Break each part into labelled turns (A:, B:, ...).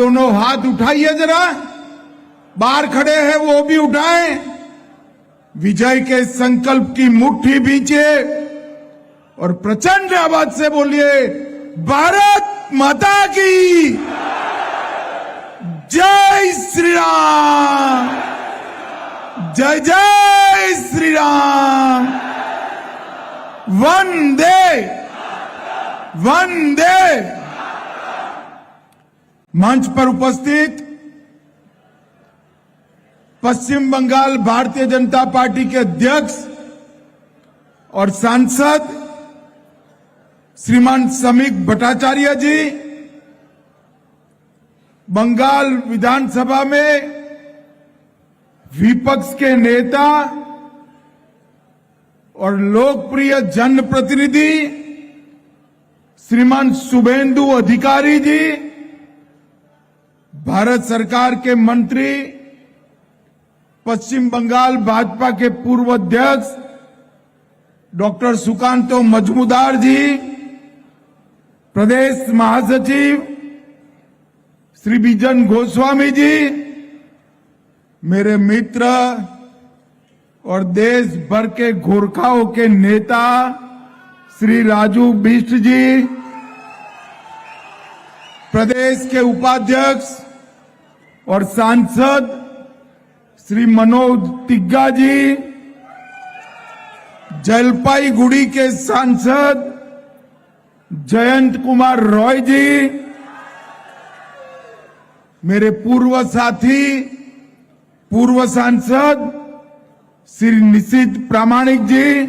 A: दोनों हाथ उठाइए जरा, बाहर खड़े हैं वो भी उठाएं, विजय के संकल्प की मुट्ठी भींचिए और प्रचंड आवाज से बोलिए, भारत माता की जय श्री राम, जय जय श्री राम, वंदे वंदे। मंच पर उपस्थित पश्चिम बंगाल भारतीय जनता पार्टी के अध्यक्ष और सांसद श्रीमान समीक भट्टाचार्य जी, बंगाल विधानसभा में विपक्ष के नेता और लोकप्रिय जनप्रतिनिधि श्रीमान शुभेंदु अधिकारी जी, भारत सरकार के मंत्री, पश्चिम बंगाल भाजपा के पूर्व अध्यक्ष डॉक्टर सुकांतो मजूमदार जी, प्रदेश महासचिव श्री बिजन गोस्वामी जी, मेरे मित्र और देश भर के गोरखाओं के नेता श्री राजू बिष्ट जी, प्रदेश के उपाध्यक्ष और सांसद श्री मनोज तिग्गा जी, जलपाईगुड़ी के सांसद जयंत कुमार रॉय जी, मेरे पूर्व साथी पूर्व सांसद श्री निशित प्रामाणिक जी,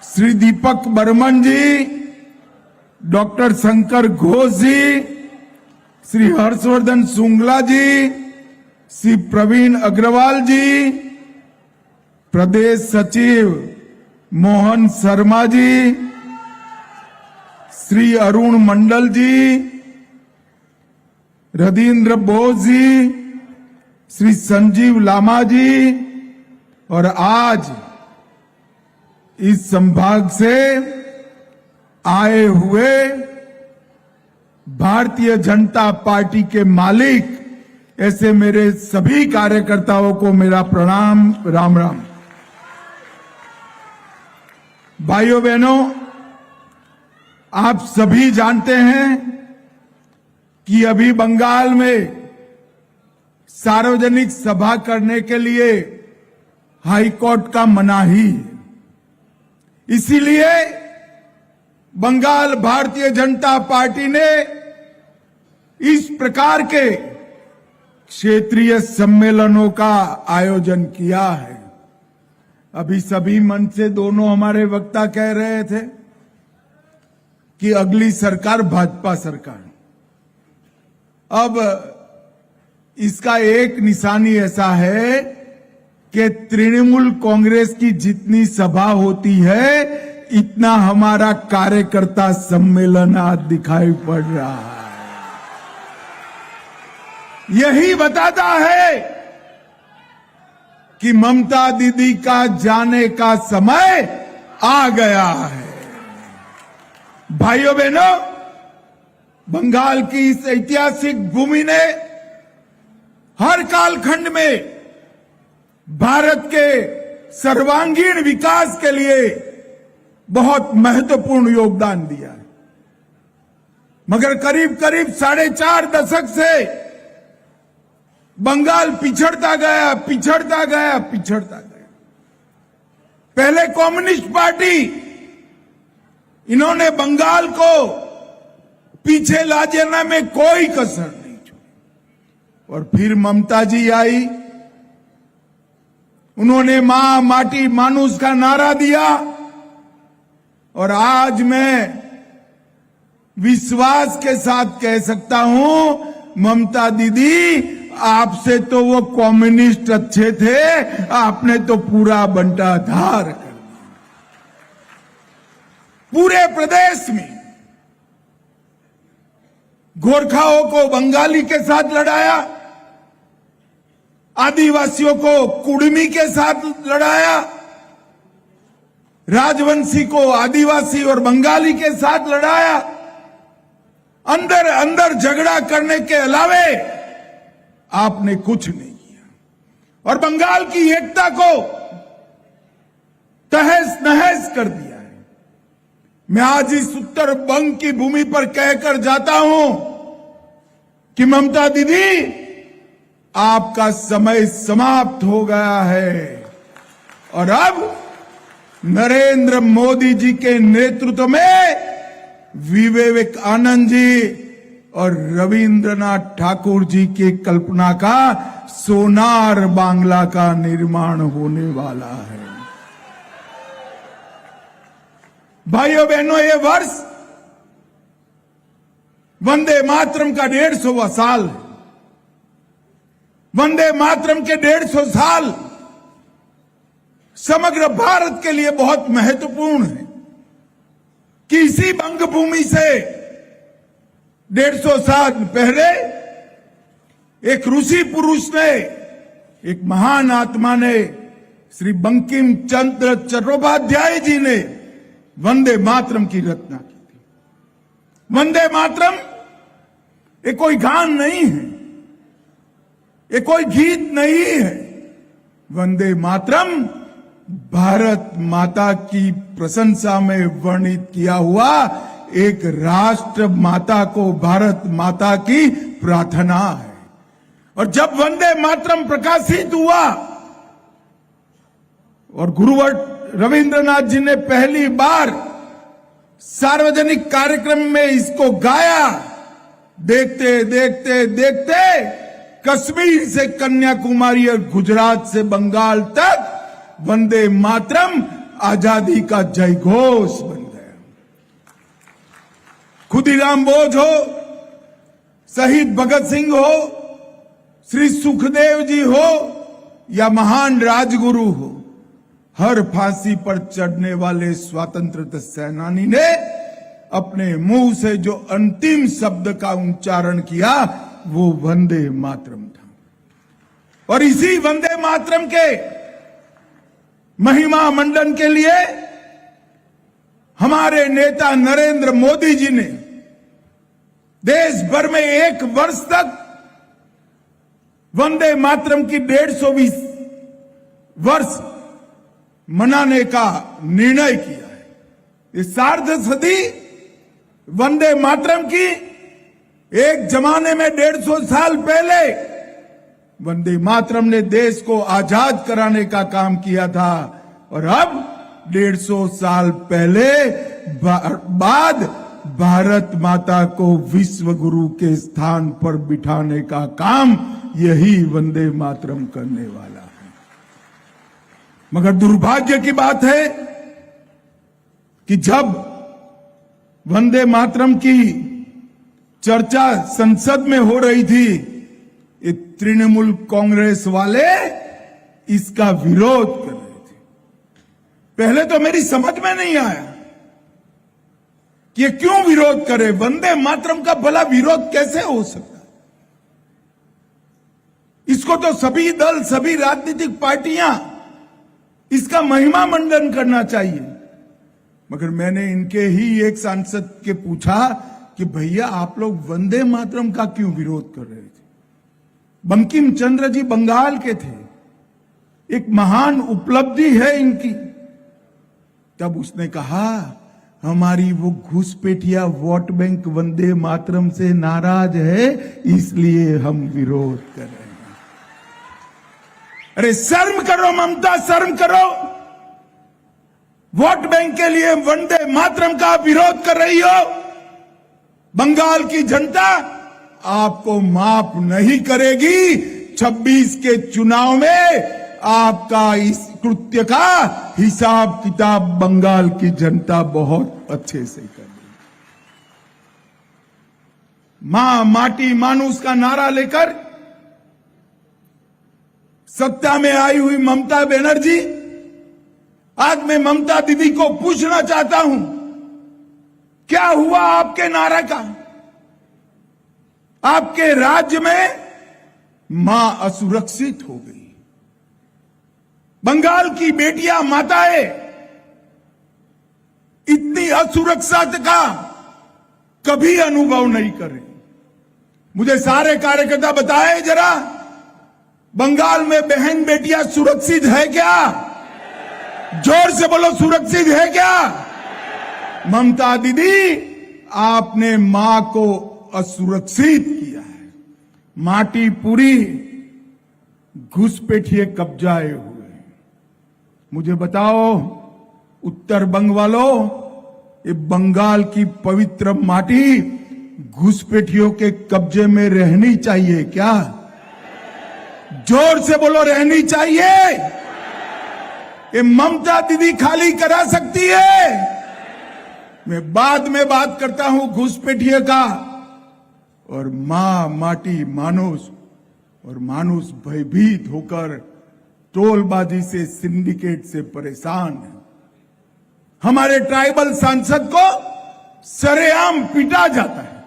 A: श्री दीपक बर्मन जी, डॉक्टर शंकर घोष जी, श्री हर्षवर्धन श्रृंगला जी, श्री प्रवीण अग्रवाल जी, प्रदेश सचिव मोहन शर्मा जी, श्री अरुण मंडल जी, रविंद्र बोस जी, श्री संजीव लामा जी, और आज इस संभाग से आए हुए भारतीय जनता पार्टी के मालिक, ऐसे मेरे सभी कार्यकर्ताओं को मेरा प्रणाम, राम राम। भाइयों बहनों, आप सभी जानते हैं कि अभी बंगाल में सार्वजनिक सभा करने के लिए हाईकोर्ट का मनाही है। इसीलिए बंगाल भारतीय जनता पार्टी ने इस प्रकार के क्षेत्रीय सम्मेलनों का आयोजन किया है। अभी सभी मंच से दोनों हमारे वक्ता कह रहे थे कि अगली सरकार भाजपा सरकार। अब इसका एक निशानी ऐसा है कि तृणमूल कांग्रेस की जितनी सभा होती है, इतना हमारा कार्यकर्ता सम्मेलन आज दिखाई पड़ रहा है। यही बताता है कि ममता दीदी का जाने का समय आ गया है। भाइयों बहनों, बंगाल की इस ऐतिहासिक भूमि ने हर कालखंड में भारत के सर्वांगीण विकास के लिए बहुत महत्वपूर्ण योगदान दिया है। मगर करीब करीब 4.5 दशक से बंगाल पिछड़ता गया, पिछड़ता गया, पिछड़ता गया। पहले कम्युनिस्ट पार्टी, इन्होंने बंगाल को पीछे ला जाने में कोई कसर नहीं छोड़ी। और फिर ममता जी आई, उन्होंने मां माटी मानुष का नारा दिया, और आज मैं विश्वास के साथ कह सकता हूं, ममता दीदी, आपसे तो वो कम्युनिस्ट अच्छे थे, आपने तो पूरा बंटाधार कर दिया। पूरे प्रदेश में गोरखाओं को बंगाली के साथ लड़ाया, आदिवासियों को कुड़मी के साथ लड़ाया, राजवंशी को आदिवासी और बंगाली के साथ लड़ाया, अंदर अंदर झगड़ा करने के अलावे आपने कुछ नहीं किया और बंगाल की एकता को तहस नहस कर दिया है। मैं आज इस उत्तर बंग की भूमि पर कहकर जाता हूं कि ममता दीदी, आपका समय समाप्त हो गया है और अब नरेंद्र मोदी जी के नेतृत्व में विवेकानंद जी और रविंद्रनाथ ठाकुर जी की कल्पना का सोनार बांग्ला का निर्माण होने वाला है। भाइयों बहनों, ये वर्ष वंदे मातरम का 150वां साल है। वंदे मातरम के 150 साल समग्र भारत के लिए बहुत महत्वपूर्ण है कि इसी बंग भूमि से 150 साल पहले एक ऋषि पुरुष ने, एक महान आत्मा ने, श्री बंकिम चंद्र चट्टोपाध्याय जी ने वंदे मातरम की रचना की थी। वंदे मातरम ये कोई गान नहीं है, ये कोई गीत नहीं है। वंदे मातरम भारत माता की प्रशंसा में वर्णित किया हुआ एक राष्ट्र माता को भारत माता की प्रार्थना है। और जब वंदे मातरम प्रकाशित हुआ और गुरुवर रविंद्रनाथ जी ने पहली बार सार्वजनिक कार्यक्रम में इसको गाया, देखते देखते देखते कश्मीर से कन्याकुमारी और गुजरात से बंगाल तक वंदे मातरम आजादी का जयघोष बन गया। खुदीराम बोस हो, शहीद भगत सिंह हो, श्री सुखदेव जी हो या महान राजगुरु हो, हर फांसी पर चढ़ने वाले स्वतंत्रता सेनानी ने अपने मुंह से जो अंतिम शब्द का उच्चारण किया वो वंदे मातरम था। और इसी वंदे मातरम के महिमा मंडन के लिए हमारे नेता नरेंद्र मोदी जी ने देश भर में एक वर्ष तक वंदे मातरम की 150वीं वर्ष मनाने का निर्णय किया है। इस सार्ध सदी वंदे मातरम की, एक जमाने में 150 साल पहले वंदे मातरम ने देश को आजाद कराने का काम किया था और अब 150 साल पहले बाद भारत माता को विश्व गुरु के स्थान पर बिठाने का काम यही वंदे मातरम करने वाला है। मगर दुर्भाग्य की बात है कि जब वंदे मातरम की चर्चा संसद में हो रही थी, ये तृणमूल कांग्रेस वाले इसका विरोध कर रहे थे। पहले तो मेरी समझ में नहीं आया कि ये क्यों विरोध करे। वंदे मातरम का भला विरोध कैसे हो सकता है? इसको तो सभी दल, सभी राजनीतिक पार्टियां इसका महिमा मंडन करना चाहिए। मगर मैंने इनके ही एक सांसद के पूछा कि भैया आप लोग वंदे मातरम का क्यों विरोध कर रहे थे? बंकिम चंद्र जी बंगाल के थे, एक महान उपलब्धि है इनकी। तब उसने कहा हमारी वो घुसपैठिया वोट बैंक वंदे मातरम से नाराज है, इसलिए हम विरोध कर रहे हैं। अरे शर्म करो ममता, शर्म करो। वोट बैंक के लिए वंदे मातरम का विरोध कर रही हो। बंगाल की जनता आपको माफ नहीं करेगी। 26 के चुनाव में आपका इस कृत्य का हिसाब किताब बंगाल की जनता बहुत अच्छे से करेगी। मां माटी मानुस का नारा लेकर सत्ता में आई हुई ममता बनर्जी, आज मैं ममता दीदी को पूछना चाहता हूं, क्या हुआ आपके नारा का? आपके राज्य में मां असुरक्षित हो गई। बंगाल की बेटियां, माताएं इतनी असुरक्षा का कभी अनुभव नहीं करे। मुझे सारे कार्यकर्ता बताए जरा, बंगाल में बहन बेटियां सुरक्षित है क्या? जोर से बोलो, सुरक्षित है क्या? ममता दीदी, आपने मां को असुरक्षित किया है। माटी पूरी घुसपैठिए कब्जाए हुए। मुझे बताओ उत्तर बंग वालों, ये बंगाल की पवित्र माटी घुसपैठियों के कब्जे में रहनी चाहिए क्या? जोर से बोलो, रहनी चाहिए? ये ममता दीदी खाली करा सकती है? मैं बाद में बात करता हूं घुसपैठिए का। और मां माटी मानुस, और मानुस भयभीत होकर टोलबाजी से, सिंडिकेट से परेशान है। हमारे ट्राइबल सांसद को सरेआम पीटा जाता है।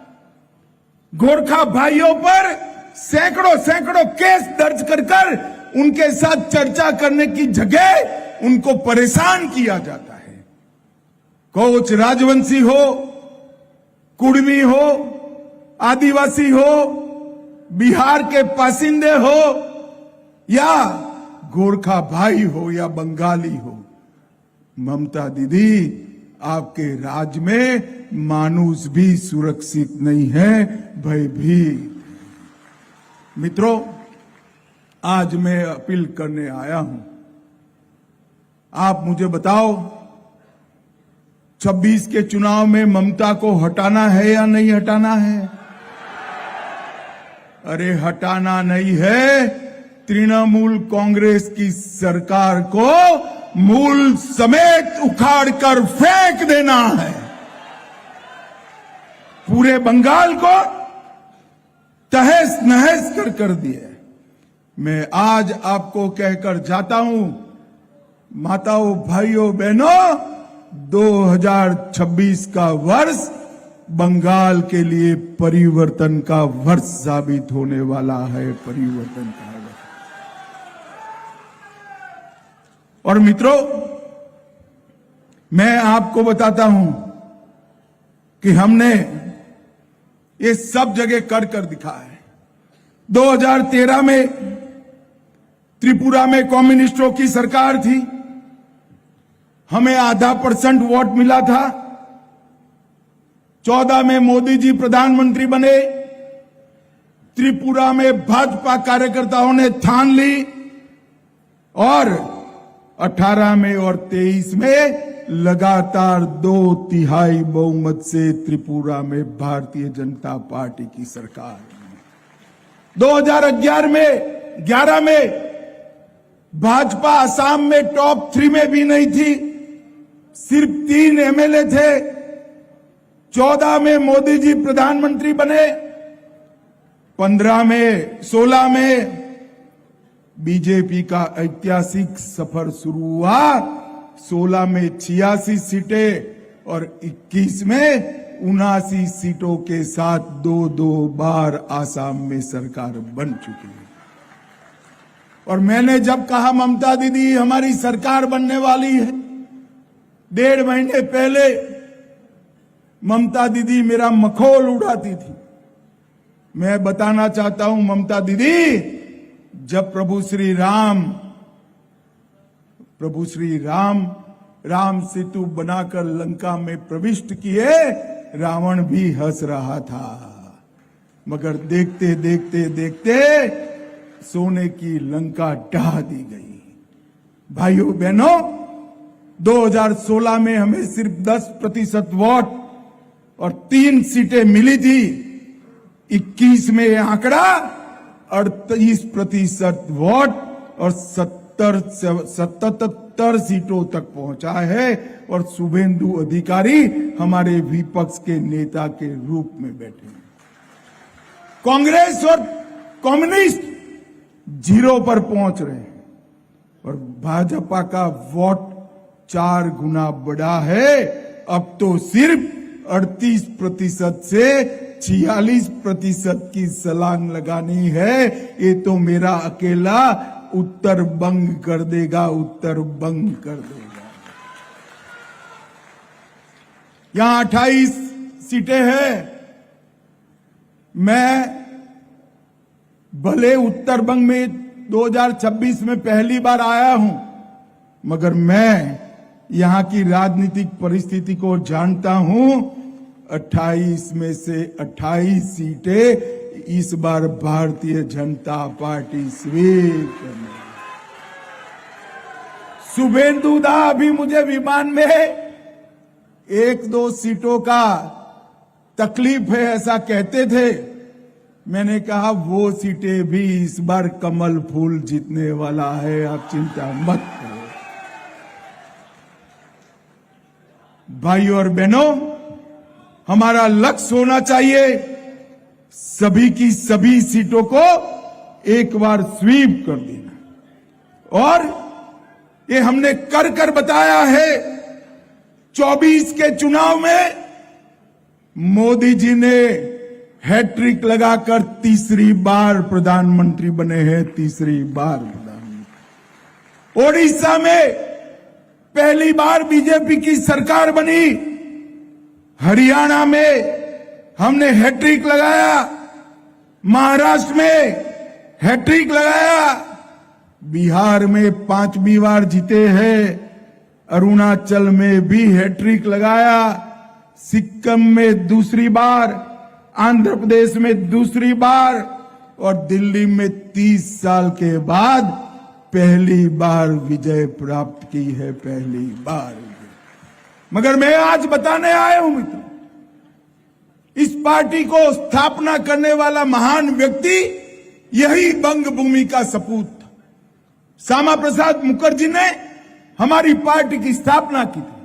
A: गोरखा भाइयों पर सैकड़ों सैकड़ों केस दर्ज कर उनके साथ चर्चा करने की जगह उनको परेशान किया जाता है। कोच राजवंशी हो, कुड़मी हो, आदिवासी हो, बिहार के बासिंदे हो, या गोरखा भाई हो या बंगाली हो, ममता दीदी, आपके राज में मानुस भी सुरक्षित नहीं है, भयभीत। मित्रों, आज मैं अपील करने आया हूं। आप मुझे बताओ, 26 के चुनाव में ममता को हटाना है या नहीं हटाना है? अरे हटाना नहीं है, तृणमूल कांग्रेस की सरकार को मूल समेत उखाड़कर फेंक देना है। पूरे बंगाल को तहस नहस कर दिए। मैं आज आपको कहकर जाता हूं, माताओं, भाइयों, बहनों, 2026 का वर्ष बंगाल के लिए परिवर्तन का वर्ष साबित होने वाला है। परिवर्तन का वर्ष। और मित्रों, मैं आपको बताता हूं कि हमने ये सब जगह कर दिखा है। 2013 में त्रिपुरा में कम्युनिस्टों की सरकार थी, हमें 0.5% वोट मिला था। 14 में मोदी जी प्रधानमंत्री बने, त्रिपुरा में भाजपा कार्यकर्ताओं ने ठान ली, और 18 में और 23 में लगातार 2/3 बहुमत से त्रिपुरा में भारतीय जनता पार्टी की सरकार। 2011 में भाजपा असम में टॉप 3 में भी नहीं थी, सिर्फ 3 एमएलए थे। 14 में मोदी जी प्रधानमंत्री बने, 16 में बीजेपी का ऐतिहासिक सफर शुरू हुआ। 16 में 86 सीटें और 21 में 79 सीटों के साथ 2 बार आसाम में सरकार बन चुकी है। और मैंने जब कहा ममता दीदी हमारी सरकार बनने वाली है, 1.5 महीने पहले ममता दीदी मेरा मखौल उड़ाती थी। मैं बताना चाहता हूं ममता दीदी, जब प्रभु श्री राम राम सेतु बनाकर लंका में प्रविष्ट किए, रावण भी हंस रहा था। मगर देखते देखते सोने की लंका ढा दी गई। भाइयों बहनों, 2016 में हमें सिर्फ 10% वोट और 3 सीटें मिली थी। 21 में यह आंकड़ा 38% वोट और 77 सीटों तक पहुंचा है। और शुभेंदु अधिकारी हमारे विपक्ष के नेता के रूप में बैठे हैं। कांग्रेस और कम्युनिस्ट 0 पर पहुंच रहे हैं, और भाजपा का वोट 4 गुना बढ़ा है। अब तो सिर्फ 38% से 46% की छलांग लगानी है। ये तो मेरा अकेला उत्तर बंग कर देगा, उत्तर बंग कर देगा। यहां 28 सीटें हैं। मैं भले उत्तर बंग में 2026 में पहली बार आया हूं, मगर मैं यहां की राजनीतिक परिस्थिति को जानता हूं। 28 में से 28 सीटें इस बार भारतीय जनता पार्टी स्वीप करने। शुभेंदु दा अभी मुझे विमान में 1-2 सीटों का तकलीफ है ऐसा कहते थे। मैंने कहा वो सीटें भी इस बार कमल फूल जीतने वाला है, आप चिंता मत करो। भाइयों और बहनों, हमारा लक्ष्य होना चाहिए सभी की सभी सीटों को एक बार स्वीप कर देना, और ये हमने कर कर बताया है। 24 के चुनाव में मोदी जी ने हैट्रिक लगाकर तीसरी बार प्रधानमंत्री बने हैं, तीसरी बार प्रधानमंत्री। ओडिशा में पहली बार बीजेपी की सरकार बनी। हरियाणा में हमने हैट्रिक लगाया, महाराष्ट्र में हैट्रिक लगाया, बिहार में 5वीं बार जीते हैं, अरुणाचल में भी हैट्रिक लगाया, सिक्किम में दूसरी बार, आंध्र प्रदेश में दूसरी बार, और दिल्ली में 30 साल के बाद पहली बार विजय प्राप्त की है, पहली बार। मगर मैं आज बताने आया हूं मित्रों, इस पार्टी को स्थापना करने वाला महान व्यक्ति यही बंग भूमि का सपूत था। श्यामा प्रसाद मुखर्जी ने हमारी पार्टी की स्थापना की थी।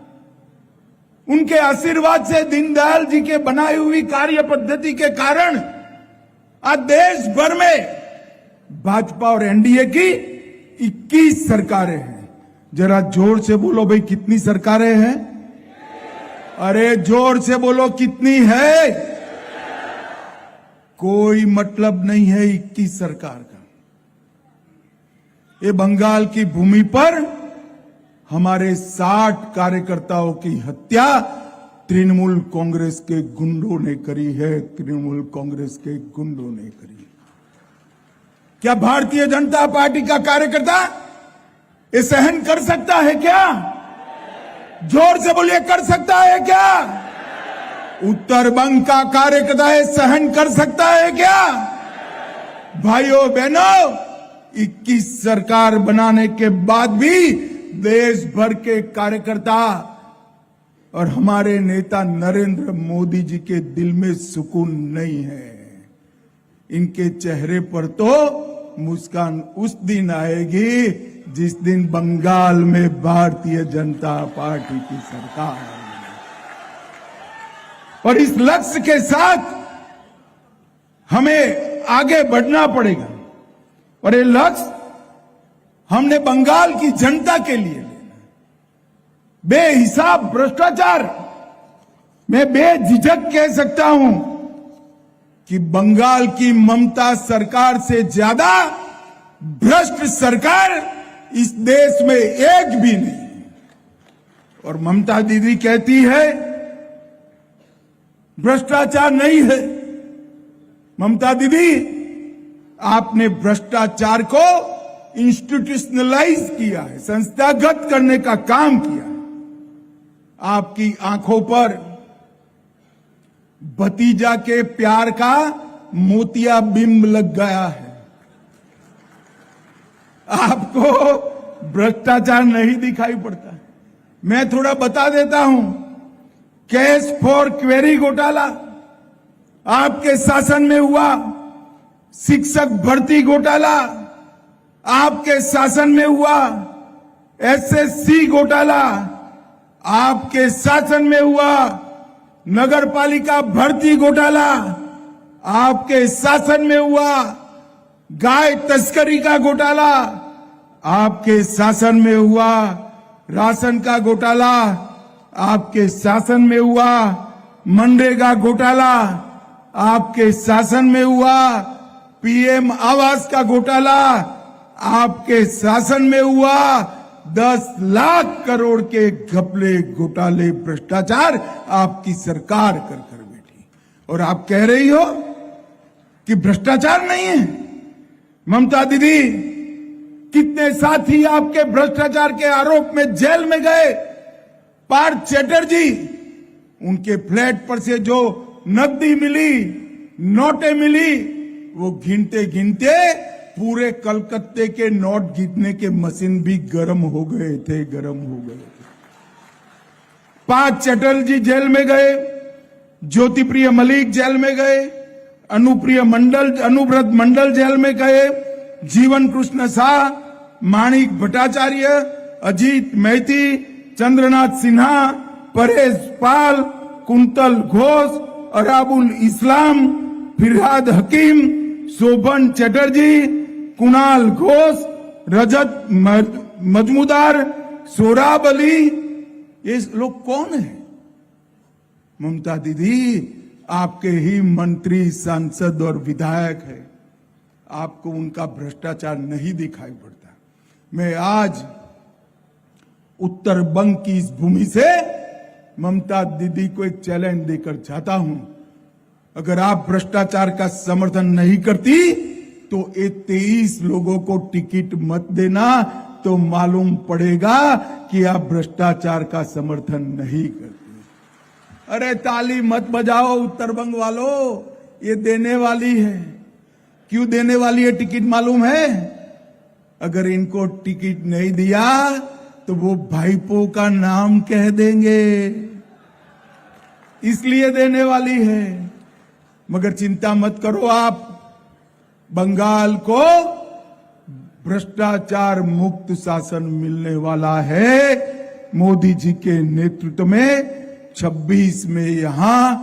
A: उनके आशीर्वाद से, दीनदयाल जी के बनाई हुई कार्य पद्धति के कारण आज देश भर में भाजपा और एनडीए की 21 सरकारें हैं। जरा जोर से बोलो भाई, कितनी सरकारें हैं? अरे जोर से बोलो, कितनी है? कोई मतलब नहीं है 21 सरकार का। ये बंगाल की भूमि पर हमारे 60 कार्यकर्ताओं की हत्या तृणमूल कांग्रेस के गुंडों ने करी है, तृणमूल कांग्रेस के गुंडों ने करी। क्या भारतीय जनता पार्टी का कार्यकर्ता ये सहन कर सकता है क्या? जोर से बोलिए, कर सकता है क्या? उत्तर बंग का कार्यकर्ता ये सहन कर सकता है क्या? भाइयों बहनों, 21 सरकार बनाने के बाद भी देश भर के कार्यकर्ता और हमारे नेता नरेंद्र मोदी जी के दिल में सुकून नहीं है। इनके चेहरे पर तो मुस्कान उस दिन आएगी जिस दिन बंगाल में भारतीय जनता पार्टी की सरकार आएगी। और इस लक्ष्य के साथ हमें आगे बढ़ना पड़ेगा, और ये लक्ष्य हमने बंगाल की जनता के लिए लेना। बेहिसाब भ्रष्टाचार, मैं बेझिझक कह सकता हूं कि बंगाल की ममता सरकार से ज्यादा भ्रष्ट सरकार इस देश में एक भी नहीं। और ममता दीदी कहती है भ्रष्टाचार नहीं है। ममता दीदी, आपने भ्रष्टाचार को इंस्टीट्यूशनलाइज किया है, संस्थागत करने का काम किया। आपकी आंखों पर भतीजा के प्यार का मोतिया बिंब लग गया है। आपको भ्रष्टाचार नहीं दिखाई पड़ता। मैं थोड़ा बता देता हूं। कैश फॉर क्वेरी घोटाला आपके शासन में हुआ। शिक्षक भर्ती घोटाला आपके शासन में हुआ। एसएससी घोटाला आपके शासन में हुआ। नगर पालिका भर्ती घोटाला आपके शासन में हुआ। गाय तस्करी का घोटाला आपके शासन में हुआ। राशन का घोटाला आपके शासन में हुआ। मनरेगा घोटाला आपके शासन में हुआ। पीएम आवास का घोटाला आपके शासन में हुआ। 10 लाख करोड़ के घपले, घोटाले, भ्रष्टाचार आपकी सरकार कर बैठी। और आप कह रही हो कि भ्रष्टाचार नहीं है। ममता दीदी, कितने साथी आपके भ्रष्टाचार के आरोप में जेल में गए। पार्थ चैटर्जी, उनके फ्लैट पर से जो नकदी मिली, नोटें मिली, वो गिनते गिनते पूरे कलकत्ते के नोट गिनने के मशीन भी गर्म हो गए थे। पार्थ चैटर्जी जेल में गए, ज्योतिप्रिय मलिक जेल में गए, अनुव्रत मंडल जेल में गए, जीवन कृष्ण शाह, माणिक भट्टाचार्य, अजीत मैती, चंद्रनाथ सिन्हा, परेश पाल, कुंतल घोष, अराबुल इस्लाम, फिरहाद हकीम, शोभन चैटर्जी, कुणाल घोष, रजत मजमुदार, सोराब अली, ये लोग कौन है? ममता दीदी, आपके ही मंत्री, सांसद और विधायक है। आपको उनका भ्रष्टाचार नहीं दिखाई पड़ता। मैं आज उत्तर बंग की इस भूमि से ममता दीदी को एक चैलेंज देकर चाहता हूं, अगर आप भ्रष्टाचार का समर्थन नहीं करती तो ये 23 लोगों को टिकट मत देना, तो मालूम पड़ेगा कि आप भ्रष्टाचार का समर्थन नहीं करते। अरे ताली मत बजाओ उत्तर बंग वालों, ये देने वाली है। क्यों देने वाली है टिकट मालूम है? अगर इनको टिकट नहीं दिया तो वो भाईपो का नाम कह देंगे, इसलिए देने वाली है। मगर चिंता मत करो आप, बंगाल को भ्रष्टाचार मुक्त शासन मिलने वाला है। मोदी जी के नेतृत्व में 26 में यहां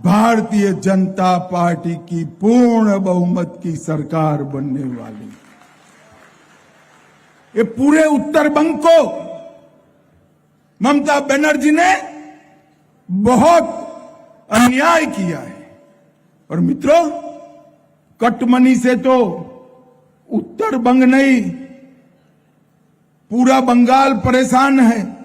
A: भारतीय जनता पार्टी की पूर्ण बहुमत की सरकार बनने वाली। ये पूरे उत्तर बंग को ममता बनर्जी ने बहुत अन्याय किया है। और मित्रों, कटमनी से तो उत्तर बंग नहीं, पूरा बंगाल परेशान है।